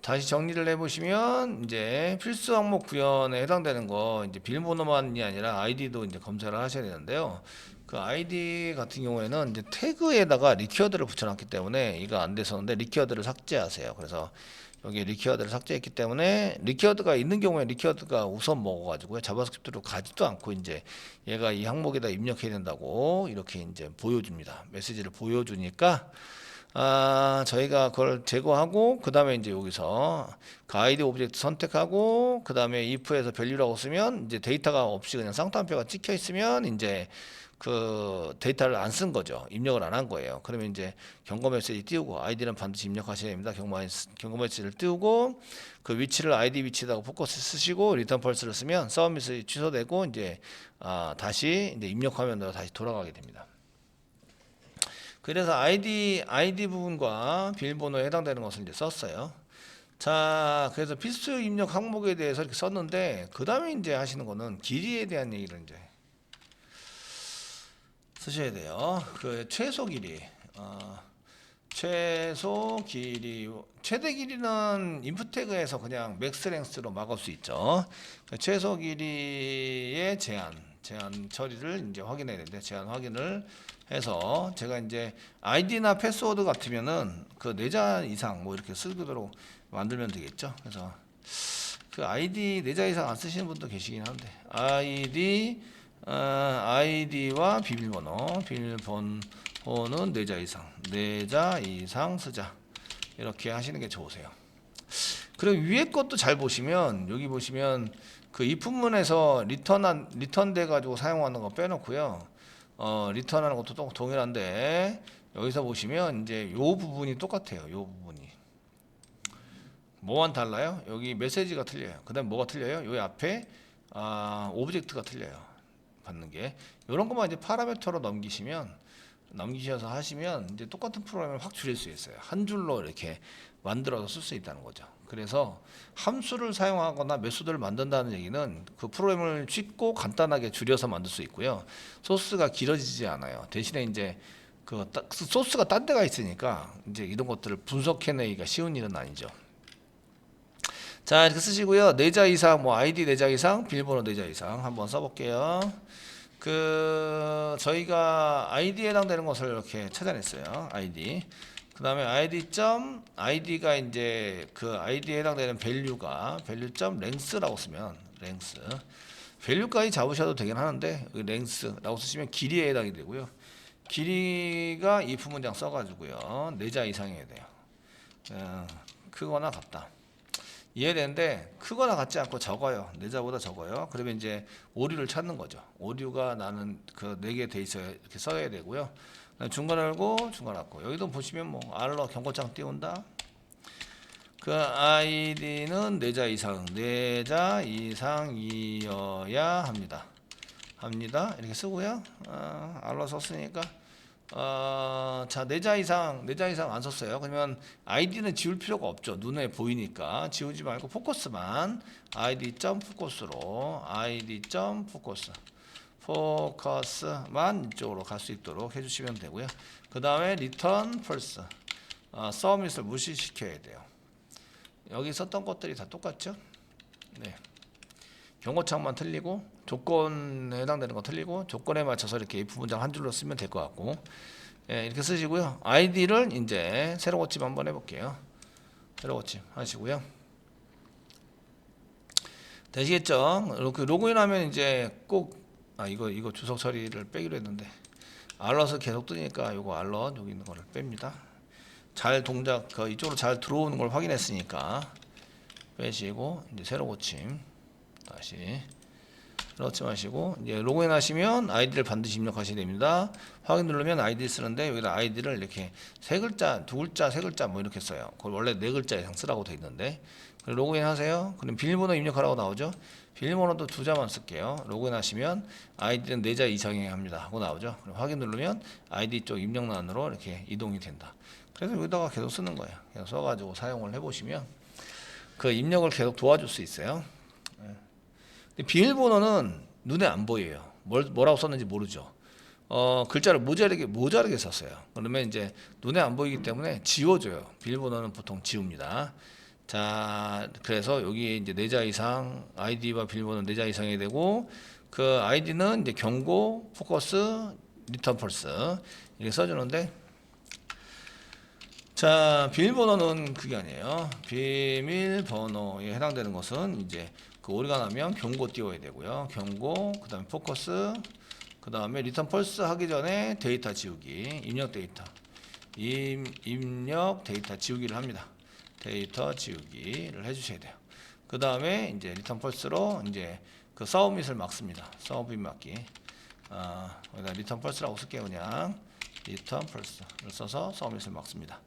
다시 정리를 해보시면 이제 필수 항목 구현에 해당되는 거 이제 비밀번호만이 아니라 아이디도 이제 검사를 하셔야 되는데요. 그 아이디 같은 경우에는 이제 태그에다가 리퀴어드를 붙여놨기 때문에 이거 안 됐었는데 리퀴어드를 삭제하세요. 그래서 여기 리퀴어드를 삭제했기 때문에 리퀴어드가 있는 경우에 리퀴어드가 우선 먹어가지고요. 자바스크립트로 가지도 않고 이제 얘가 이 항목에다 입력해야 된다고 이렇게 이제 보여줍니다. 메시지를 보여주니까 저희가 그걸 제거하고 그 다음에 이제 여기서 그 아이디 오브젝트 선택하고 그 다음에 if에서 밸류라고 쓰면 이제 데이터가 없이 그냥 쌍따옴표가 찍혀 있으면 이제 그 데이터를 안 쓴 거죠. 입력을 안 한 거예요. 그러면 이제 경고 메시지 띄우고 아이디는 반드시 입력하셔야 됩니다. 경고 메시지를 띄우고 그 위치를 아이디 위치에다가 포커스 쓰시고 리턴 펄스를 쓰면 서비스 취소되고 이제 다시 이제 입력 화면으로 다시 돌아가게 됩니다. 그래서 아이디 부분과 비밀번호에 해당되는 것을 이제 썼어요. 자, 그래서 필수 입력 항목에 대해서 이렇게 썼는데 그 다음에 이제 하시는 거는 길이에 대한 얘기를 이제 쓰셔야 돼요. 그 최소 길이, 최대 길이는 인풋 태그에서 그냥 맥스 랭스로 막을 수 있죠. 그 최소 길이의 제한 처리를 이제 확인해야 되는데 제한 확인을 해서 제가 이제 아이디나 패스워드 같으면은 그 4자 이상 뭐 이렇게 쓰도록 만들면 되겠죠. 그래서 그 아이디 4자 이상 안 쓰시는 분도 계시긴 한데 아이디와 비밀번호는 4자 이상 4자 이상 쓰자 이렇게 하시는 게 좋으세요. 그리고 위에 것도 잘 보시면 여기 보시면 그 if문에서 리턴 돼 가지고 사용하는 거 빼놓고요. 리턴하는 것도 또 동일한데 여기서 보시면 이제 요 부분이 똑같아요. 요 부분이 뭐만 달라요? 여기 메시지가 틀려요. 그다음 뭐가 틀려요? 여기 앞에 오브젝트가 틀려요. 받는 게 이런 것만 이제 파라미터로 넘기셔서 하시면 이제 똑같은 프로그램을 확 줄일 수 있어요. 한 줄로 이렇게 만들어서 쓸 수 있다는 거죠. 그래서 함수를 사용하거나 메소드를 만든다는 얘기는 그 프로그램을 쉽고 간단하게 줄여서 만들 수 있고요. 소스가 길어지지 않아요. 대신에 이제 그 소스가 딴 데가 있으니까 이제 이런 것들을 분석해내기가 쉬운 일은 아니죠. 자, 이렇게 쓰시고요. 4자 이상, 뭐 아이디 4자 이상, 비밀번호 4자 이상 한번 써볼게요. 저희가 아이디에 해당되는 것을 이렇게 찾아냈어요. 아이디. 그 다음에 아이디가 이제 그 아이디에 해당되는 밸류라고 쓰면 랭스. 밸류까지 잡으셔도 되긴 하는데 랭스라고 쓰시면 길이에 해당이 되고요. 길이가 if 문장 써가지고요. 4자 이상이어야 돼요. 크거나 같다. 이해되는데 크거나 같지 않고 적어요. 4자보다 적어요. 그러면 이제 오류를 찾는 거죠. 오류가 나는 그 4개 돼 있어야 이렇게 써야 되고요. 중간 열고 중간 닫고 여기도 보시면 뭐 알러 경고장 띄운다. 그 아이디는 4자 이상이어야 합니다. 이렇게 쓰고요. 알러 썼으니까 자, 4자 이상 안 썼어요. 그러면 아이디는 지울 필요가 없죠. 눈에 보이니까 지우지 말고 포커스만 포커스만 이쪽으로 갈 수 있도록 해주시면 되고요. 그 다음에 리턴 펄스 서밋을 무시시켜야 돼요. 여기 썼던 것들이 다 똑같죠? 네. 경고창만 틀리고 조건에 해당되는 거 틀리고 조건에 맞춰서 이렇게 if 문장 한 줄로 쓰면 될 것 같고 이렇게 쓰시고요. 아이디를 이제 새로 고침 한번 해볼게요. 새로 고침 하시고요. 되시겠죠? 이렇게 로그인하면 이제 꼭 이거 주석 처리를 빼기로 했는데 알럿을 계속 뜨니까 이거 알럿 여기 있는 거를 뺍니다. 잘 동작 이쪽으로 잘 들어오는 걸 확인했으니까 빼시고 이제 새로 고침 다시 그렇지 마시고 이제 로그인 하시면 아이디를 반드시 입력하셔야 됩니다. 확인 누르면 아이디 쓰는데 여기다 아이디를 이렇게 3글자, 2글자, 3글자 뭐 이렇게 써요. 그걸 원래 4글자 이상 쓰라고 돼 있는데 로그인 하세요. 그럼 비밀번호 입력하라고 나오죠. 비밀번호도 2자만 쓸게요. 로그인 하시면 아이디는 4자 이상이어야 합니다 하고 나오죠. 그럼 확인 누르면 아이디 쪽 입력란으로 이렇게 이동이 된다. 그래서 여기다가 계속 쓰는 거예요. 그냥 써가지고 사용을 해보시면 그 입력을 계속 도와줄 수 있어요. 비밀번호는 눈에 안 보여요. 뭐라고 썼는지 모르죠. 글자를 모자르게 썼어요. 그러면 이제 눈에 안 보이기 때문에 지워져요. 비밀번호는 보통 지웁니다. 자, 그래서 여기 이제 4자 이상, 아이디와 비밀번호 4자 이상이 되고, 그 아이디는 이제 경고, 포커스, 리턴 펄스 이렇게 써주는데, 자, 비밀번호는 그게 아니에요. 비밀번호에 해당되는 것은 이제 그 오류가 나면 경고 띄워야 되고요. 경고, 그 다음에 포커스, 그 다음에 리턴 펄스 하기 전에 데이터 지우기, 입력 데이터, 입력 데이터 지우기를 합니다. 데이터 지우기를 해주셔야 돼요. 그 다음에 이제 리턴 펄스로 이제 그 서브밋을 막습니다. 서브밋 막기. 여기다 리턴 펄스라고 쓸게요. 그냥 리턴 펄스를 써서 서브밋을 막습니다.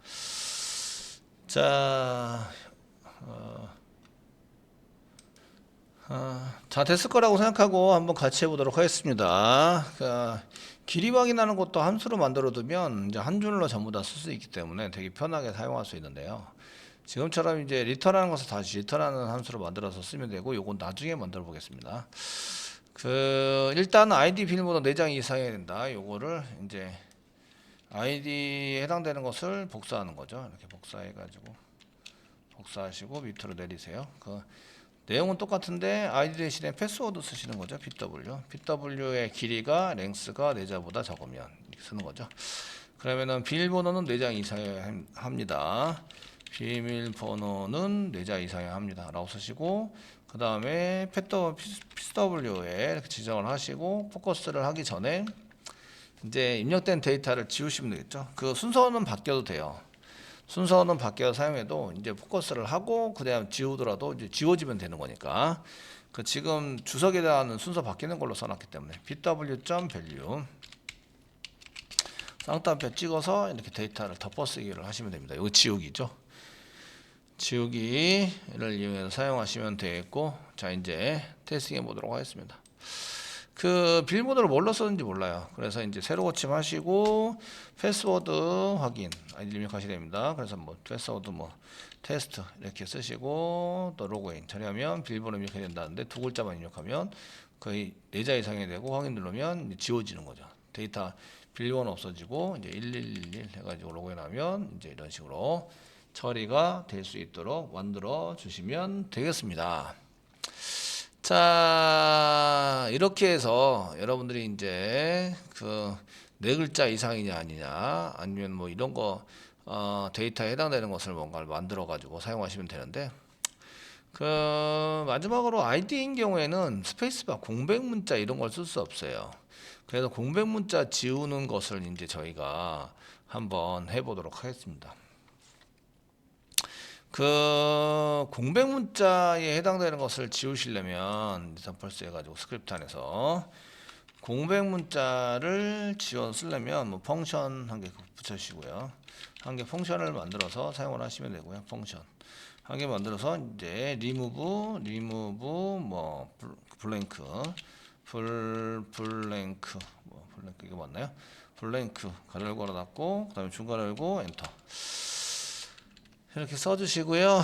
자, 다 됐을 거라고 생각하고 한번 같이 해보도록 하겠습니다. 길이 확인하는 것도 함수로 만들어 두면 이제 한 줄로 전부 다 쓸 수 있기 때문에 되게 편하게 사용할 수 있는데요. 지금처럼 이제 리턴하는 것을 다시 리턴하는 함수로 만들어서 쓰면 되고, 요건 나중에 만들어 보겠습니다. 일단 아이디 비밀번호 4장 이상해야 된다. 요거를 이제 아이디에 해당되는 것을 복사하는 거죠. 이렇게 복사해 가지고 복사하시고 밑으로 내리세요. 내용은 똑같은데 아이디 대신에 패스워드 쓰시는 거죠. PW의 길이가 랭스가 4자보다 적으면 이렇게 쓰는 거죠. 그러면은 비밀번호는 4장 이상해야 합니다. 비밀번호는 4자 이상해야 합니다 라고 쓰시고, 그 다음에 PW에 이렇게 지정을 하시고, 포커스를 하기 전에 이제 입력된 데이터를 지우시면 되겠죠. 그 순서는 바뀌어도 돼요. 순서는 바뀌어 사용해도 이제 포커스를 하고 그다음 지우더라도 이제 지워지면 되는 거니까, 지금 주석에 대한 순서 바뀌는 걸로 써놨기 때문에 pw.value 쌍따옴표 찍어서 이렇게 데이터를 덮어쓰기를 하시면 됩니다. 이거 지우기죠. 지우기를 이용해서 사용하시면 되겠고, 자 이제 테스팅해 보도록 하겠습니다. 비밀번호를 뭘로 썼는지 몰라요. 그래서 이제 새로 고침하시고 패스워드 확인 아이디 입력하셔야 됩니다. 그래서 패스워드 테스트 이렇게 쓰시고 또 로그인 처리하면 비밀번호 입력해야 된다는데 2글자만 입력하면 거의 4자 이상이 되고, 확인 누르면 이제 지워지는 거죠. 데이터 비밀번호 없어지고 이제 1111 해가지고 로그인하면 이제 이런 식으로 처리가 될 수 있도록 만들어 주시면 되겠습니다. 자, 이렇게 해서 여러분들이 이제 4글자 이상이냐 아니냐, 아니면 이런 거 데이터에 해당되는 것을 뭔가를 만들어 가지고 사용하시면 되는데, 마지막으로 아이디인 경우에는 스페이스바 공백 문자 이런 걸 쓸 수 없어요. 그래서 공백 문자 지우는 것을 이제 저희가 한번 해보도록 하겠습니다. 공백 문자에 해당되는 것을 지우시려면 리턴 펄스 해가지고 스크립트 안에서 공백 문자를 쓰려면 펑션 한 개 붙여주시고요. 한 개 펑션을 만들어서 사용을 하시면 되고요. 펑션 한 개 만들어서 이제 remove 블랭크 이거 맞나요? 블랭크 가로를 걸어 닫고 그다음에 중괄호 열고 엔터 이렇게 써주시고요.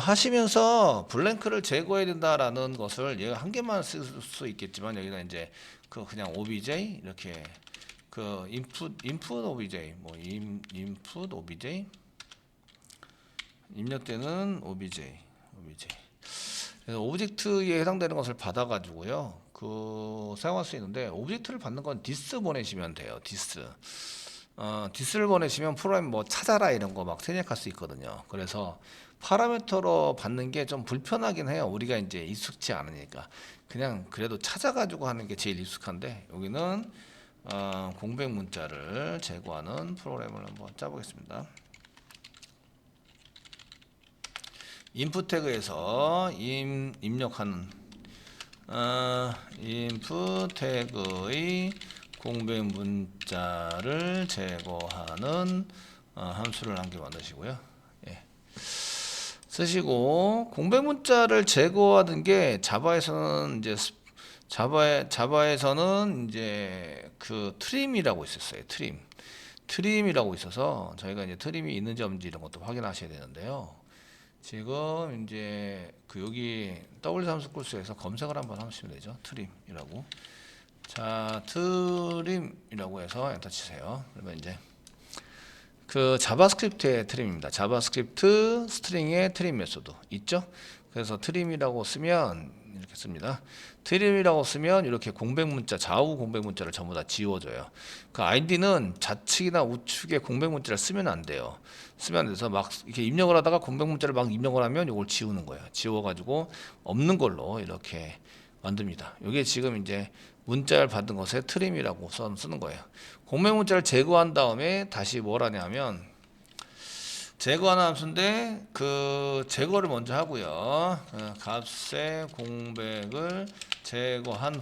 하시면서 블랭크를 제거해야 된다라는 것을 얘가 한 개만 쓸 수 있겠지만, 여기다 이제 그냥 obj 이렇게 input obj input obj 입력되는 obj 그래서 오브젝트에 해당되는 것을 받아가지고요 사용할 수 있는데, 오브젝트를 받는 건 dis 보내시면 돼요. 디스를 보내시면 프로그램 찾아라 이런 거 막 생략할 수 있거든요. 그래서 파라미터로 받는 게 좀 불편하긴 해요. 우리가 이제 익숙치 않으니까 그냥 그래도 찾아가지고 하는 게 제일 익숙한데, 여기는 공백 문자를 제거하는 프로그램을 한번 짜보겠습니다. 인풋 태그에서 입력하는 인풋 태그의 공백 문자를 제거하는 함수를 한 개 만드시고요. 예. 쓰시고, 공백 문자를 제거하는 게 자바에서는 이제 트림이라고 있었어요. 트림이라고 있어서 저희가 이제 트림이 있는지 없는지 이런 것도 확인하셔야 되는데요. 지금 이제 여기 W3수 코스에서 검색을 한번 하시면 되죠. 트림이라고. 자, 트림이라고 해서 엔터 치세요. 그러면 이제 그 자바스크립트의 트림입니다. 자바스크립트 스트링의 트림 메소드 있죠? 그래서 트림이라고 쓰면 이렇게 씁니다. 트림이라고 쓰면 이렇게 공백 문자, 좌우 공백 문자를 전부 다 지워줘요. 그 아이디는 좌측이나 우측에 공백 문자를 쓰면 안 돼요. 쓰면 안 돼서 막 이렇게 입력을 하다가 공백 문자를 막 입력을 하면 이걸 지우는 거예요. 지워가지고 없는 걸로 이렇게 만듭니다. 이게 지금 이제 문자를 받은 것에 트림이라고 쓰는 거예요. 공백 문자를 제거한 다음에 다시 뭘 하냐면 제거하는 함수인데 그 제거를 먼저 하고요. 값의 공백을 제거한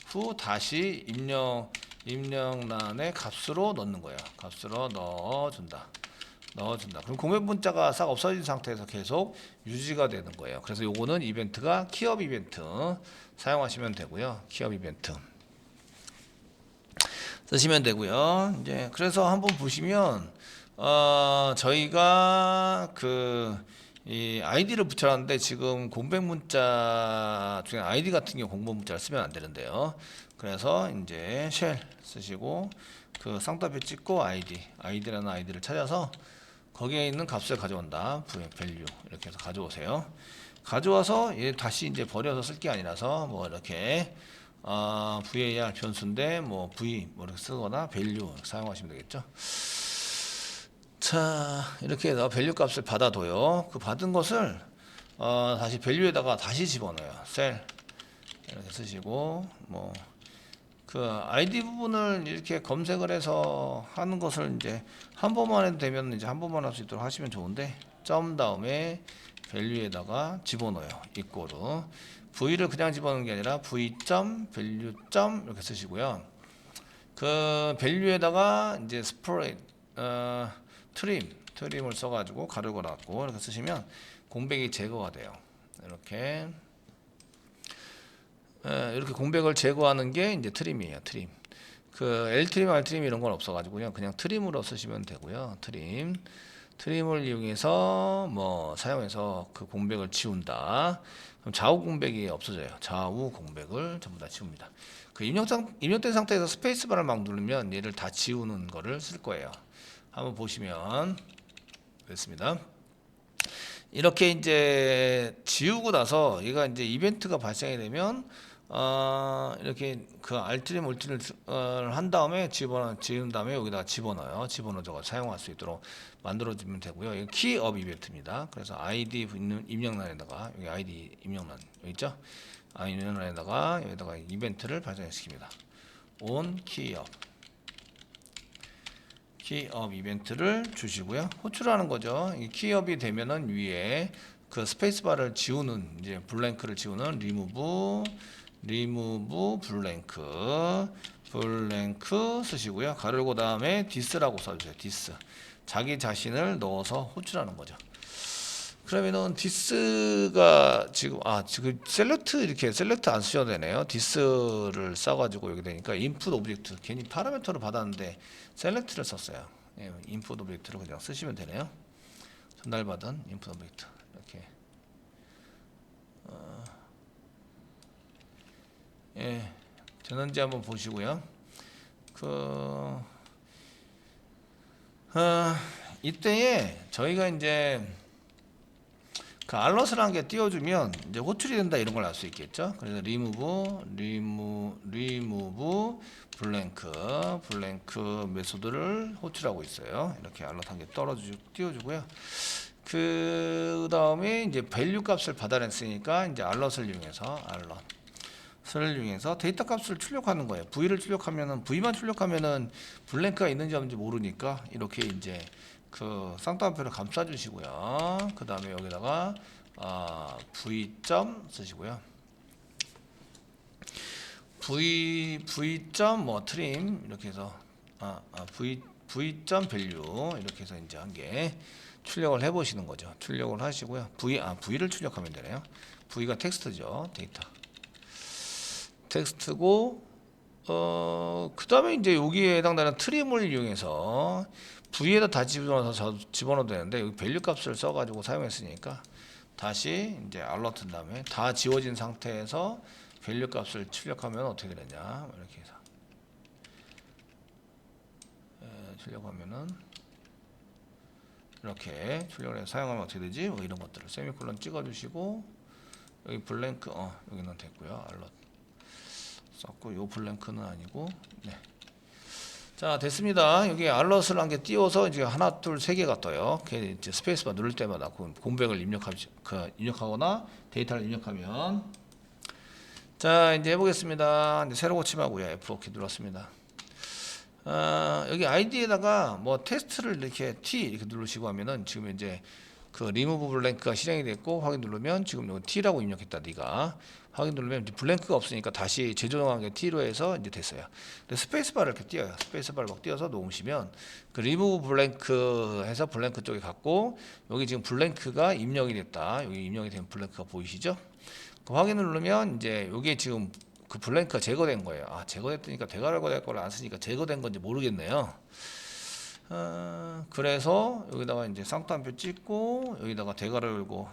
후 다시 입력란에 값으로 넣는 거예요. 값으로 넣어준다. 그럼 공백 문자가 싹 없어진 상태에서 계속 유지가 되는 거예요. 그래서 요거는 이벤트가 키업 이벤트 사용하시면 되고요. 키업 이벤트 쓰시면 되고요. 이제 그래서 한번 보시면 저희가 이 아이디를 붙여놨는데 지금 공백 문자 중에 아이디 같은 경우 공백 문자를 쓰면 안 되는데요. 그래서 이제 쉘 쓰시고 그 쌍따옴표 찍고 아이디라는 아이디를 찾아서 거기에 있는 값을 가져온다. value 이렇게 해서 가져오세요. 가져와서 얘 다시 이제 버려서 쓸 게 아니라서 뭐 이렇게 var 변수인데 뭐 v 뭐 이렇게 쓰거나 value 이렇게 사용하시면 되겠죠. 자, 이렇게 해서 value 값을 받아둬요. 그 받은 것을 다시 value에다가 다시 집어넣어요. 셀 이렇게 쓰시고 뭐 그 아이디 부분을 이렇게 검색을 해서 하는 것을 이제 한 번만 해도 되면 이제 한 번만 할 수 있도록 하시면 좋은데 점 다음에 value에다가 집어넣어요. 이꼬르 v를 그냥 집어넣는 게 아니라 v 점 value 점 이렇게 쓰시고요. 그 value에다가 이제 separate 트림을 써가지고 가르고 놨고 이렇게 쓰시면 공백이 제거가 돼요. 이렇게 공백을 제거하는 게 이제 트림이에요. 트림. 그 L트림, R트림 이런 건 없어가지고 그냥 트림으로 쓰시면 되고요. 트림을 이용해서 뭐 사용해서 그 공백을 지운다. 그럼 좌우 공백이 없어져요. 좌우 공백을 전부 다 지웁니다. 그 입력된 상태에서 스페이스바를 막 누르면 얘를 다 지우는 거를 쓸 거예요. 한번 보시면 됐습니다. 이렇게 이제 지우고 나서 얘가 이제 이벤트가 발생이 되면 이렇게 그 알트림 울트를 한 다음에 지운 다음에 여기다가 집어넣어서 사용할 수 있도록 만들어주면 되고요. 이거 키업 이벤트입니다. 그래서 아이디 입력란에다가 여기 아이디 입력란 여기 있죠? 입력란에다가 여기다가 이벤트를 발생시킵니다. on 키업 이벤트를 주시고요. 호출하는 거죠. 이 키업이 되면은 위에 그 스페이스바를 지우는 이제 블랭크를 지우는 리무브 블랭크 쓰시고요. 가르고 다음에 디스라고 써주세요. 디스 자기 자신을 넣어서 호출하는 거죠. 그러면은 디스가 지금 셀렉트 안 쓰셔도 되네요. 디스를 써가지고 여기 되니까 인풋 오브젝트 괜히 파라미터를 받았는데 셀렉트를 썼어요. 인풋 오브젝트를 그냥 쓰시면 되네요. 전달받은 인풋 오브젝트 이렇게 되는지 한번 보시고요. 이때에 저희가 이제 그 알럿을 한 개 띄워주면 이제 호출이 된다 이런 걸 알 수 있겠죠. 그래서 리무브 블랭크 메소드를 호출하고 있어요. 이렇게 알럿 한 개 띄워주고요. 그 다음에 이제 밸류 값을 받아냈으니까 이제 알럿을 이용해서 데이터 값을 출력하는 거예요. V만 출력하면은 블랭크가 있는지 없는지 모르니까 이렇게 이제 그 쌍따옴표를 감싸주시고요. 그 다음에 여기다가 V 점 쓰시고요. V 점 뭐 트림 이렇게 해서 V 점 밸류 이렇게 해서 이제 한 개 출력을 해보시는 거죠. 출력을 하시고요. V를 출력하면 되네요. V가 텍스트죠. 텍스트고 그 다음에 이제 여기에 해당되는 트림을 이용해서 V에다 다 집어넣어도 되는데 여기 밸류 값을 써가지고 사용했으니까 다시 이제 알러트 다음에 다 지워진 상태에서 밸류 값을 출력하면 어떻게 되냐 이렇게 해서 출력 하면은 이렇게 출력을 해서 사용하면 어떻게 되지? 뭐 이런 것들을 세미콜론 찍어주시고 여기 블랭크 여기는 됐고요. 알럿 썼고 요 블랭크는 아니고 네. 자 됐습니다. 여기 알럿을 한 개 띄워서 이제 하나 둘 세 개가 떠요. 이제 스페이스바 누를 때마다 공백을 입력하거나 데이터를 입력하면 자 이제 해보겠습니다. 이제 새로 고침하고요. F4키 눌렀습니다. 여기 아이디에다가 뭐 테스트를 이렇게 T 이렇게 누르시고 하면은 지금 이제 그 리무브 블랭크가 실행이 됐고 확인 누르면 지금 여기 T라고 입력했다 네가 확인 누르면 이제 블랭크가 없으니까 다시 재조정하게 T로 해서 이제 됐어요. 근데 스페이스바를 이렇게 띄어요. 스페이스바를 막 띄어서 놓으시면 그 리무브 블랭크 해서 블랭크 쪽에 갔고 여기 지금 블랭크가 입력이 됐다. 여기 입력이 된 블랭크가 보이시죠? 그 확인을 누르면 이제 여기 지금 그 블랭크가 제거된 거예요. 제거됐으니까 대괄호 될 거를 안 쓰니까 제거된 건지 모르겠네요. 그래서 여기다가 이제 쌍따옴표 찍고 여기다가 대괄호 열고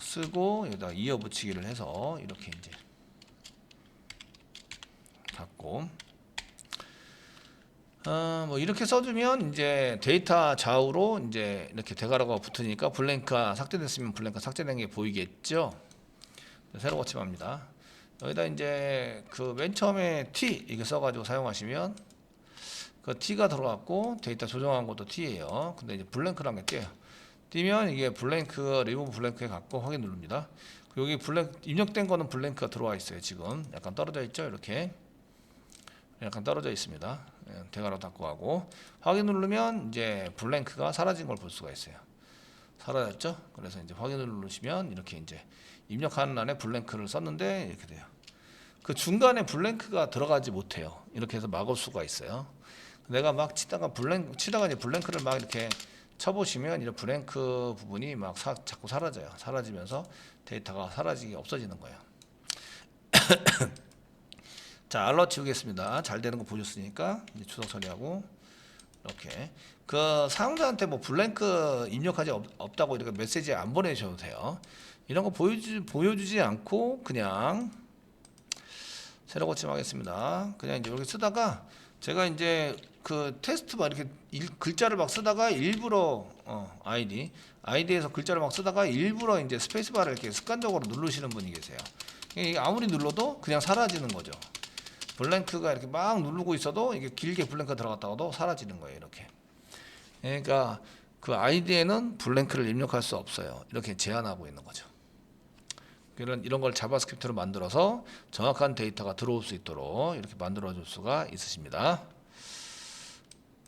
쓰고 여기다가 이어 붙이기를 해서 이렇게 이제 갖고 뭐 이렇게 써주면 이제 데이터 좌우로 이제 이렇게 대괄호가 붙으니까 블랭크가 삭제됐으면 블랭크가 삭제된 게 보이겠죠. 새로 고침합니다. 여기다 이제 그 맨 처음에 T 이렇게 써가지고 사용하시면 그 T가 들어갔고 데이터 조정한 것도 T예요. 근데 이제 블랭크라는 게 띄어요. 띄면 이게 블랭크 리무브 블랭크에 갖고 확인 누릅니다. 여기 블랭크 입력된 거는 블랭크가 들어와 있어요. 지금 약간 떨어져 있죠. 이렇게 약간 떨어져 있습니다. 대괄호 닫고 하고 확인 누르면 이제 블랭크가 사라진 걸 볼 수가 있어요. 사라졌죠? 그래서 이제 확인을 누르시면 이렇게 이제 입력하는 안에 블랭크를 썼는데 이렇게 돼요. 그 중간에 블랭크가 들어가지 못해요. 이렇게 해서 막을 수가 있어요. 내가 막 치다가 이제 블랭크를 막 이렇게 쳐보시면 이런 블랭크 부분이 막 자꾸 사라져요. 사라지면서 데이터가 없어지는 거예요. 자, 알럿 지우겠습니다. 잘 되는 거 보셨으니까 이제 추석 처리하고 이렇게 그 사용자한테 뭐 블랭크 입력하지 없다고 이렇게 메시지 안 보내셔도 돼요. 이런 거 보여주지 않고 그냥 새로 고침하겠습니다. 그냥 이제 이렇게 쓰다가 제가 이제 그 테스트 막 이렇게 글자를 막 쓰다가 일부러 아이디에서 글자를 막 쓰다가 일부러 이제 스페이스바를 이렇게 습관적으로 누르시는 분이 계세요. 이게 아무리 눌러도 그냥 사라지는 거죠. 블랭크가 이렇게 막 누르고 있어도 이게 길게 블랭크가 들어갔다가도 사라지는 거예요. 이렇게. 그러니까 그 아이디에는 블랭크를 입력할 수 없어요. 이렇게 제한하고 있는 거죠. 이런 걸 자바스크립트로 만들어서 정확한 데이터가 들어올 수 있도록 이렇게 만들어 줄 수가 있으십니다.